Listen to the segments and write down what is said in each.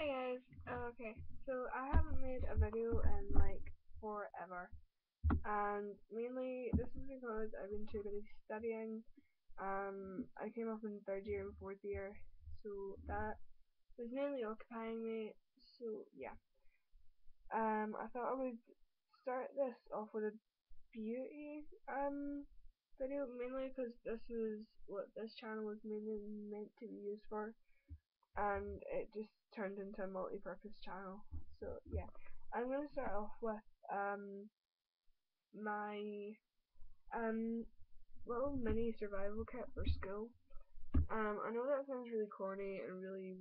Hey guys, okay, so I haven't made a video in like forever, and mainly this is because I've been too busy studying. I came up in third year and fourth year, so that was mainly occupying me. So yeah, I thought I would start this off with a beauty video, mainly because this is what this channel was mainly meant to be used for, and it just turned into a multi-purpose channel. So yeah, I'm gonna start off with my um little mini survival kit for school. I know that sounds really corny and really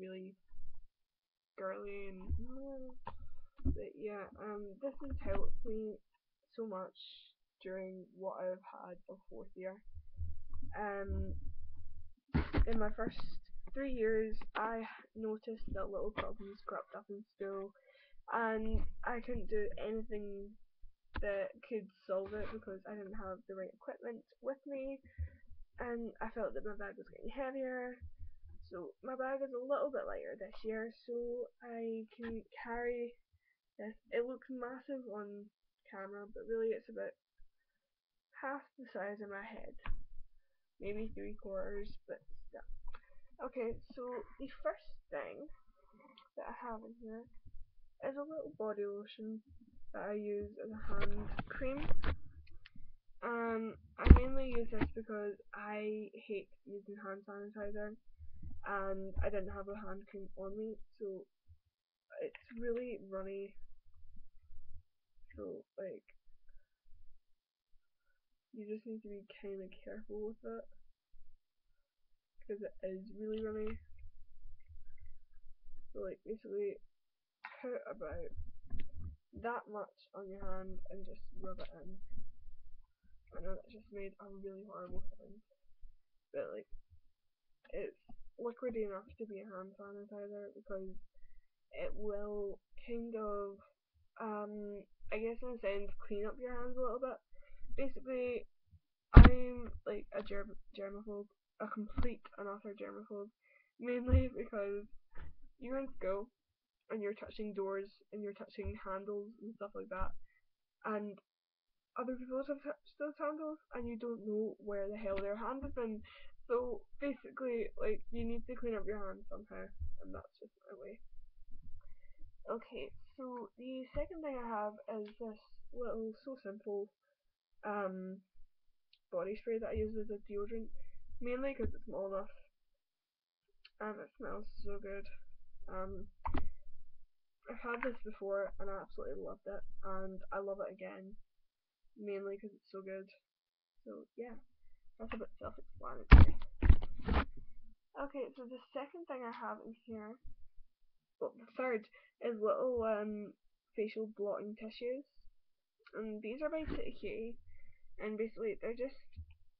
girly and but yeah, this has helped me so much during what I've had of fourth year. Um, in my first 3 years, I noticed that little problems cropped up in school, and I couldn't do anything that could solve it because I didn't have the right equipment with me, and I felt that my bag was getting heavier. So my bag is a little bit lighter this year, so I can carry this. It looks massive on camera, but really it's about half the size of my head, maybe 3/4, but still. Okay, so the first thing that I have in here is a little body lotion that I use as a hand cream. I mainly use this because I hate using hand sanitizer, and I didn't have a hand cream on me, so it's really runny. So like, you just need to be kind of careful with it because it is really runny. So like, basically, put about that much on your hand and just rub it in. I know that just made a really horrible sound, but like, it's liquidy enough to be a hand sanitizer because it will kind of, I guess in a sense, clean up your hands a little bit. Basically, I'm like a germaphobe, a complete and utter germaphobe, mainly because you're in school and you're touching doors and you're touching handles and stuff like that, and other people have touched those handles and you don't know where the hell their hand has been. So basically, like, you need to clean up your hands somehow, and that's just my way. Okay, so the second thing I have is this little so simple um body spray that I use as a deodorant, mainly because it's small enough and it smells so good. Um, I've had this before and I absolutely loved it, and I love it again, mainly because it's so good. So yeah, that's a bit self-explanatory. Okay, so the second thing I have in here, well, the third is little facial blotting tissues, and these are by City Cutie, and basically they're just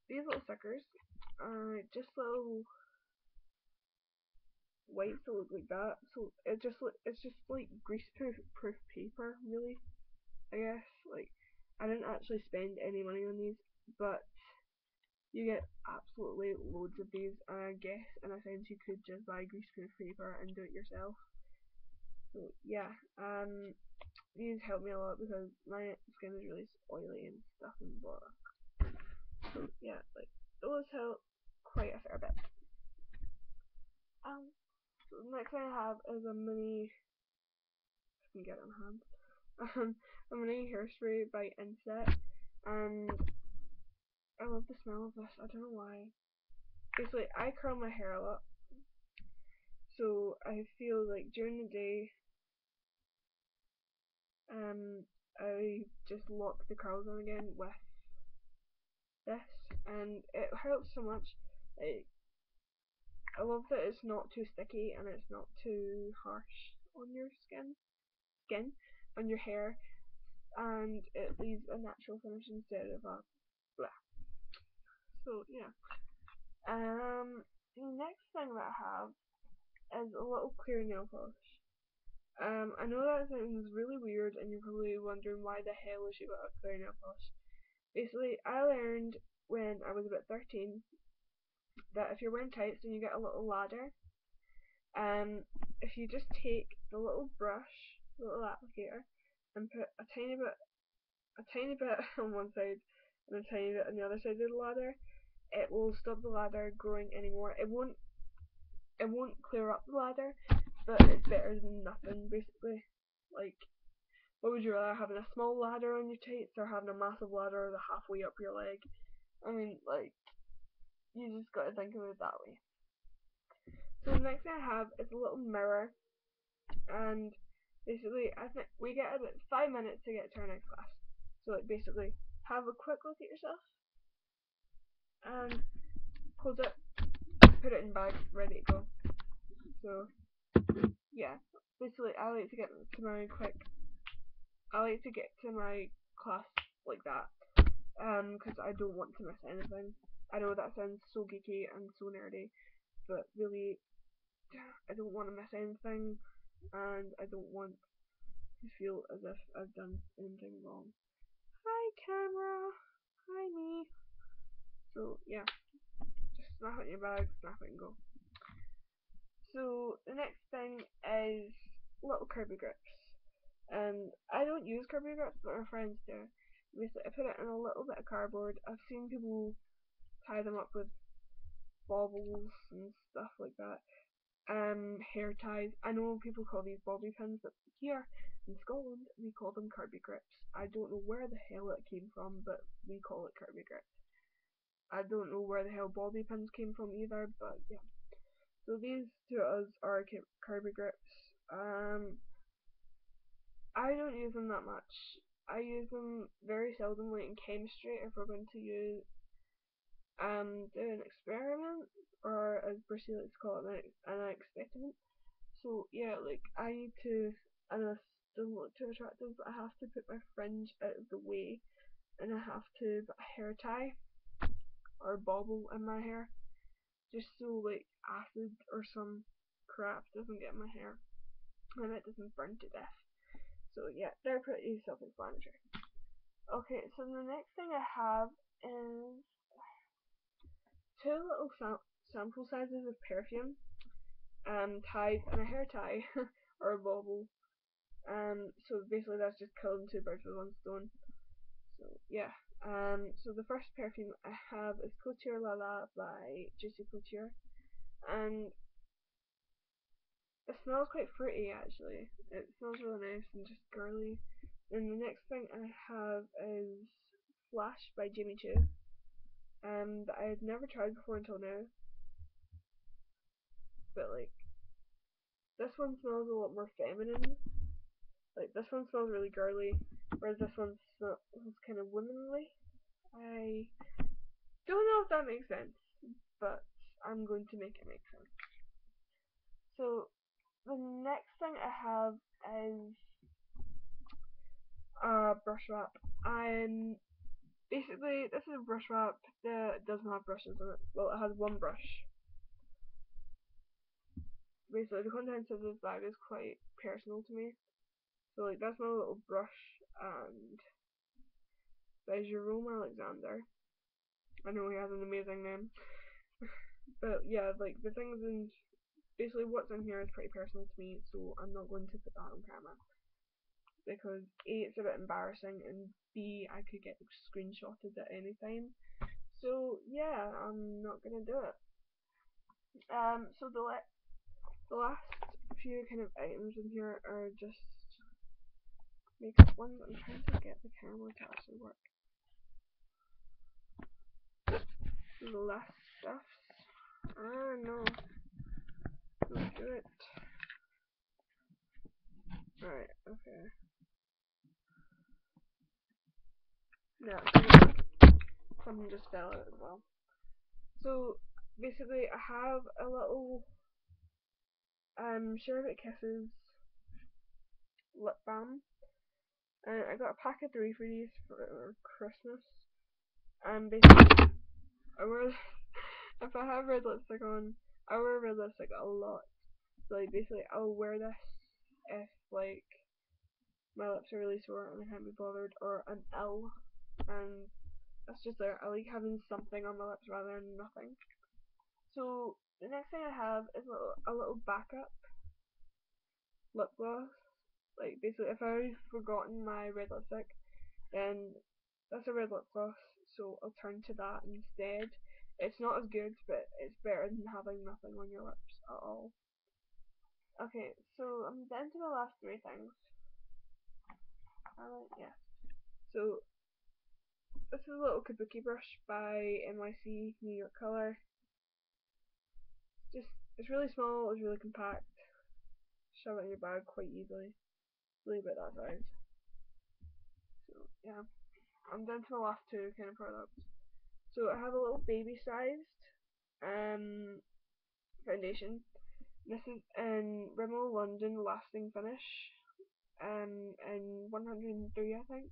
these little stickers, just little wipes that look like that. So it's just like grease proof paper, really. I guess like I didn't actually spend any money on these, but you get absolutely loads of these, and I guess in a sense you could just buy greaseproof paper and do it yourself. So yeah, these help me a lot because my skin is really oily and stuff and blah. So yeah, like those help quite a fair bit. So the next thing I have is a mini. I can get it on hand. A mini hairspray by Inset, and I love the smell of this. I don't know why. Basically, I curl my hair a lot, so I feel like during the day, I just lock the curls on again with this, and it helps so much. Like, I love that it's not too sticky and it's not too harsh on your skin, on your hair, and it leaves a natural finish instead of a blah. So yeah. The next thing that I have is a little clear nail polish. I know that sounds really weird, and you're probably wondering why the hell is she got a clear nail polish. Basically, I learned when I was about 13 that if you're wearing tights and you get a little ladder, um, if if you just take the little brush, the little applicator, and put a tiny bit on one side and a tiny bit on the other side of the ladder, it will stop the ladder growing anymore. It won't clear up the ladder, but it's better than nothing basically. Like, what would you rather, having a small ladder on your tights or having a massive ladder the halfway up your leg? I mean, like, you just gotta think of it that way. So the next thing I have is a little mirror, and basically I think we get about 5 minutes to get to our next class. So like basically have a quick look at yourself and close it, put it in bag, ready to go. So yeah, basically I like to get to my class like that, because I don't want to miss anything. I know that sounds so geeky and so nerdy, but really I don't want to miss anything, and I don't want to feel as if I've done anything wrong. Hi camera, hi me. So yeah, just snap it in your bag, snap it and go. So the next thing is little Kirby grips. I don't use Kirby grips, but my friends do. Basically, I put it in a little bit of cardboard. I've seen people tie them up with baubles and stuff like that. Hair ties. I know people call these bobby pins, but here in Scotland we call them Kirby grips. I don't know where the hell it came from, but we call it Kirby grips. I don't know where the hell bobby pins came from either, but yeah. So these to us are Kirby grips. I don't use them that much. I use them very seldomly in chemistry if we're going to do an experiment, or as Brucey likes to call it, an experiment. So yeah, like I need to, and this doesn't look too attractive, but I have to put my fringe out of the way, and I have to put a hair tie or a bobble in my hair, just so like acid or some crap doesn't get in my hair and it doesn't burn to death. So yeah, they're pretty self-explanatory. Okay, so the next thing I have is two little sample sizes of perfume, tied in a hair tie or a bauble. So basically that's just killing two birds with one stone. So yeah. So the first perfume I have is Couture La La by Juicy Couture, and it smells quite fruity actually. It smells really nice and just girly. And the next thing I have is Flash by Jimmy Choo, that I had never tried before until now. But like, this one smells a lot more feminine. Like this one smells really girly, whereas this one smells kind of womanly. I don't know if that makes sense, but I'm going to make it make sense. So the next thing I have is brush wrap. Basically, this is a brush wrap that doesn't have brushes in it. Well, it has one brush. Basically, the contents of this bag is quite personal to me. So like, that's my little brush, and there's Jerome Alexander. I know he has an amazing name. But yeah, like the things in basically what's in here is pretty personal to me, so I'm not going to put that on camera, because A, it's a bit embarrassing, and B, I could get screenshotted at any time. So yeah, I'm not gonna do it. So the last few kind of items in here are just makeup ones. I'm trying to get the camera to actually work. So the last stuff. Ah no, don't do it. Alright, okay. No, something just fell out as well. So basically, I have a little Sherbet Kisses lip balm, and I got a pack of 3 for these for Christmas. And basically, I wear if I have red lipstick on, I wear red lipstick a lot. So like basically, I'll wear this if like my lips are really sore and I can't be bothered, or I'm ill, and that's just there. I like having something on my lips rather than nothing. So the next thing I have is a little backup. lip gloss. Like basically, if I've forgotten my red lipstick, then that's a red lip gloss, so I'll turn to that instead. It's not as good, but it's better than having nothing on your lips at all. Okay, so I'm down to the last three things. Yeah. So this is a little kabuki brush by NYC New York Color. Just it's really small, it's really compact. Shove it in your bag quite easily. Really about that size. So yeah, I'm down to the last two kind of products. So I have a little baby sized foundation. This is in Rimmel London Lasting Finish in 103 I think.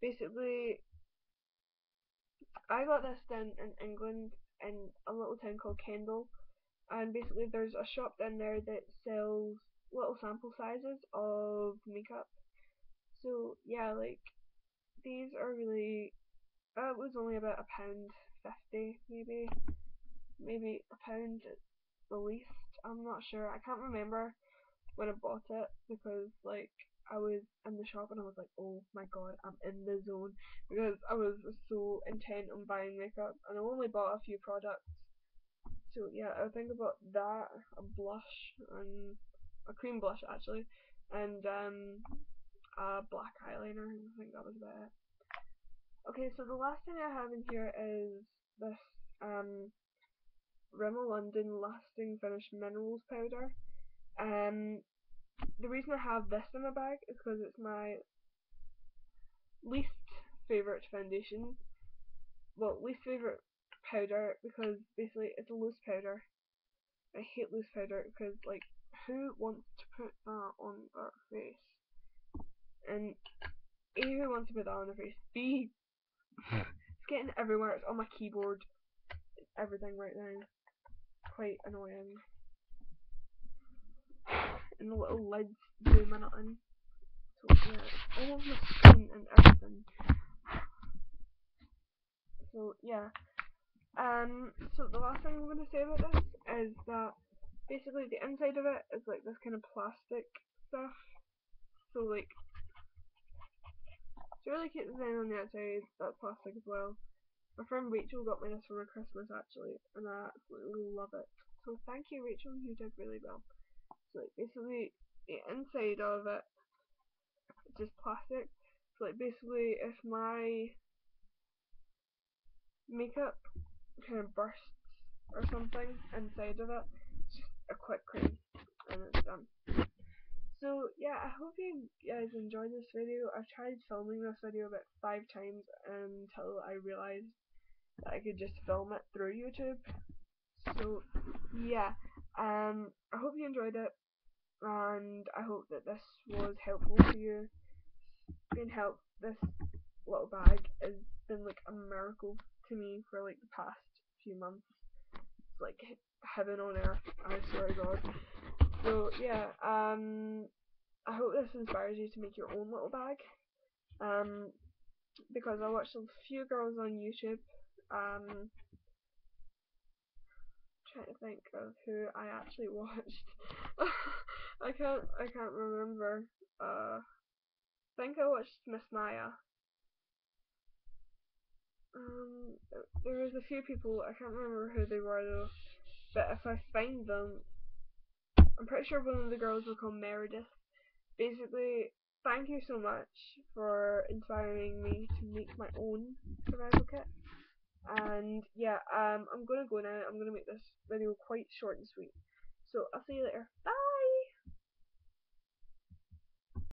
Basically, I got this down in England in a little town called Kendal, and basically there's a shop down there that sells little sample sizes of makeup. So yeah, like these are really. It was only about £1.50 maybe £1 at the least. I'm not sure. I can't remember when I bought it because like I was in the shop and I was like, oh my god, I'm in the zone because I was so intent on buying makeup and I only bought a few products. So yeah, I think about that, a blush and a cream blush actually, and a black eyeliner. I think that was about it. Okay, so the last thing I have in here is this Rimmel London Lasting Finish Minerals Powder. The reason I have this in my bag is because it's my least favourite foundation. Well, least favourite powder because basically it's a loose powder. I hate loose powder because like who wants to put that on their face? And A, who wants to put that on their face? B, it's getting everywhere. It's on my keyboard. It's everything right now. Quite annoying. And the little lids zooming it in. So yeah, all of my screen and everything. So yeah. So the last thing I'm gonna say about this is that basically the inside of it is like this kind of plastic stuff. So like it's a really cute design on the outside, that's plastic as well. My friend Rachel got me this for her Christmas actually, and I absolutely love it. So thank you Rachel, you did really well. So like basically the inside of it is just plastic. So like basically if my makeup kind of bursts or something inside of it, it's just a quick cream and it's done. So yeah, I hope you guys enjoyed this video. I've tried filming this video about 5 times until I realised that I could just film it through YouTube. So yeah, I hope you enjoyed it, and I hope that this was helpful to you. Being helped, this little bag has been like a miracle to me for like the past few months. It's like heaven on earth, I swear to God. So yeah, I hope this inspires you to make your own little bag. Because I watched a few girls on YouTube. Trying to think of who I actually watched. I can't remember. I think I watched Miss Maya. There was a few people. I can't remember who they were though. But if I find them, I'm pretty sure one of the girls will call Meredith. Basically, thank you so much for inspiring me to make my own survival kit. And yeah, I'm gonna go now. I'm gonna make this video quite short and sweet. So I'll see you later. Bye!